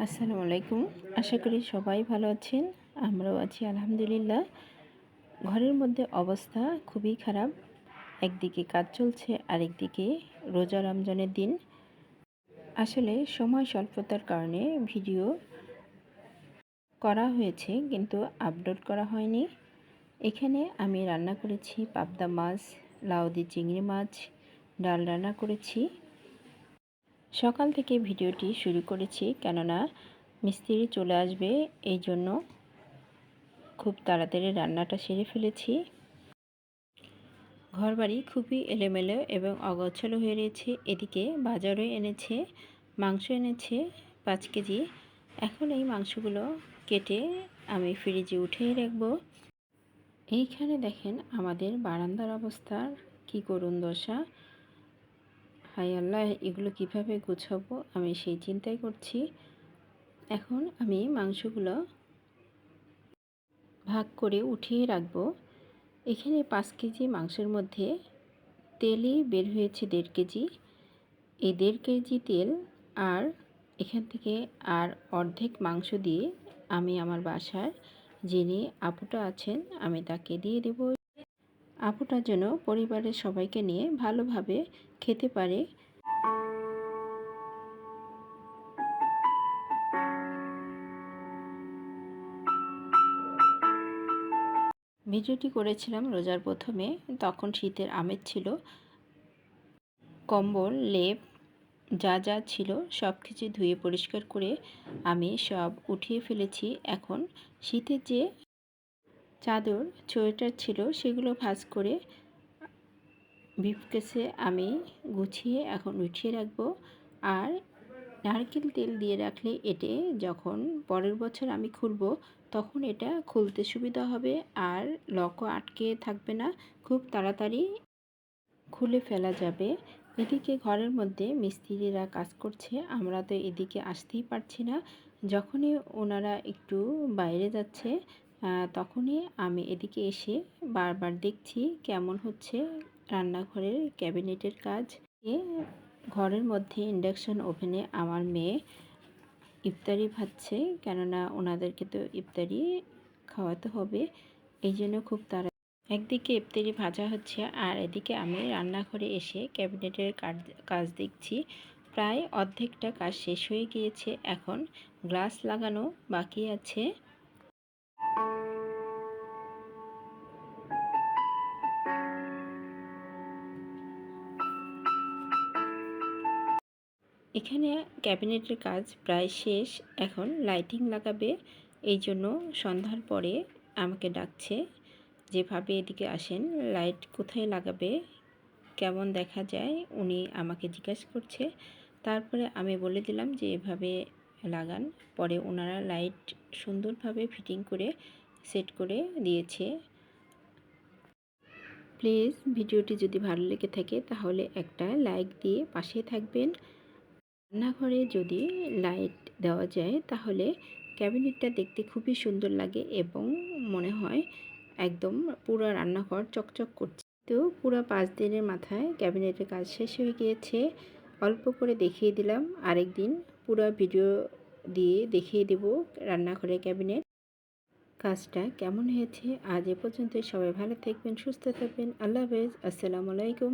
আসসালামু আলাইকুম। আশা করি সবাই ভালো আছেন। আমরাও আছি আলহামদুলিল্লাহ। ঘরের মধ্যে অবস্থা খুবই খারাপ। একদিকে কাজ চলছে, আরেকদিকে রোজা রমজানের দিন। আসলে সময় স্বল্পতার কারণে ভিডিও করা হয়েছে কিন্তু আপলোড করা হয়নি। এখানে আমি রান্না করেছি পাবদা মাছ, লাউ দিয়ে চিংড়ি মাছ, ডাল রান্না করেছি। সকাল থেকে ভিডিওটি শুরু করেছি, কেননা মিস্ত্রি চলে আসবে, এই জন্য খুব তাড়াতাড়ি রান্নাটা সেরে ফেলেছি। ঘরবাড়ি খুবই এলোমেলো এবং অগোছালো হয়ে রয়েছে। এদিকে বাজারে এনেছে, মাংস এনেছে 5 কেজি। এখন এই মাংসগুলো কেটে আমি ফ্রিজে উঠিয়ে রাখবো। এইখানে দেখেন আমাদের বারান্দার অবস্থার কি করুণ দশা। হায় আল্লাহ, এগুলো কিভাবে গোছাবো আমি সেই চিন্তাই করছি। এখন আমি মাংসগুলো ভাগ করে উঠিয়ে রাখবো। এখানে 5 কেজি মাংসের মধ্যে তেলই বের হয়েছে 1.5 কেজি। এই 1.5 কেজি তেল আর এখান থেকে আর অর্ধেক মাংস দিয়ে আমি আমার বাসার যিনি আপুটা আছেন আমি তাকে দিয়ে দেব। আপুটা যেন পরিবারের সবাইকে নিয়ে ভালোভাবে খেতে পারে। ভিডিওটি করেছিলাম রোজার প্রথমে, তখন শীতের আমেজ ছিল। কম্বল, লেপ যা যা ছিল সব কিছু ধুয়ে পরিষ্কার করে আমি সব উঠিয়ে ফেলেছি। এখন শীতের যে চাদর সোয়েটার ছিল সেগুলো ভাঁজ করে ব্রিফকেসে আমি গুছিয়ে এখন উঠিয়ে রাখবো। আর নারকেল তেল দিয়ে রাখলে এতে যখন পরের বছর আমি খুলবো তখন এটা খুলতে সুবিধা হবে, আর লকও আটকে থাকবে না, খুব তাড়াতাড়ি খুলে ফেলা যাবে। এদিকে ঘরের মধ্যে মিস্ত্রিরা কাজ করছে, আমরা তো এদিকে আসতেই পারছি না। যখনই ওনারা একটু বাইরে যাচ্ছে তখনই আমি এদিকে এসে বারবার দেখছি কেমন হচ্ছে রান্নাঘরের ক্যাবিনেটের কাজ। ঘরের মধ্যে ইন্ডাকশন ওভেনে আমার মেয়ে ইফতারি ভাজছে, কেননা ওনাদেরকে তো ইফতারি খাওয়াতে হবে, এই জন্য খুব একদিকে ইফতারি ভাজা হচ্ছে আর এদিকে আমি রান্নাঘরে এসে ক্যাবিনেটের কাজ দেখছি। প্রায় অর্ধেকটা কাজ শেষ হয়ে গিয়েছে, এখন গ্লাস লাগানো বাকি আছে। এখানে ক্যাবিনেটের কাজ প্রায় শেষ, এখন লাইটিং লাগাবে, এই জন্য সন্ধ্যার পরে আমাকে ডাকছে, যেভাবে এদিকে আসেন, লাইট কোথায় লাগাবে, কেমন দেখা যায়, উনি আমাকে জিজ্ঞাসা করছে। তারপরে আমি বলে দিলাম যে এভাবে লাগান। পরে ওনারা লাইট সুন্দরভাবে ফিটিং করে সেট করে দিয়েছে। প্লিজ ভিডিওটি যদি ভালো লেগে থাকে তাহলে একটা লাইক দিয়ে পাশে থাকবেন। রান্নাঘরে যদি লাইট দেওয়া যায় তাহলে ক্যাবিনেটটা দেখতে খুবই সুন্দর লাগে এবং মনে হয় একদম পুরো রান্নাঘর চকচক করছে। তো পুরো 5 দিনের মাথায় ক্যাবিনেটের কাজ শেষ হয়ে গিয়েছে। অল্প করে দেখিয়ে দিলাম, আরেকদিন পুরো ভিডিও দিয়ে দেখিয়ে দেব রান্নাঘরের ক্যাবিনেট কাজটা কেমন হয়েছে। আজ এ পর্যন্ত, সবাই ভালো থাকবেন, সুস্থ থাকবেন। আল্লাহ হাফেজ, আসসালামু আলাইকুম।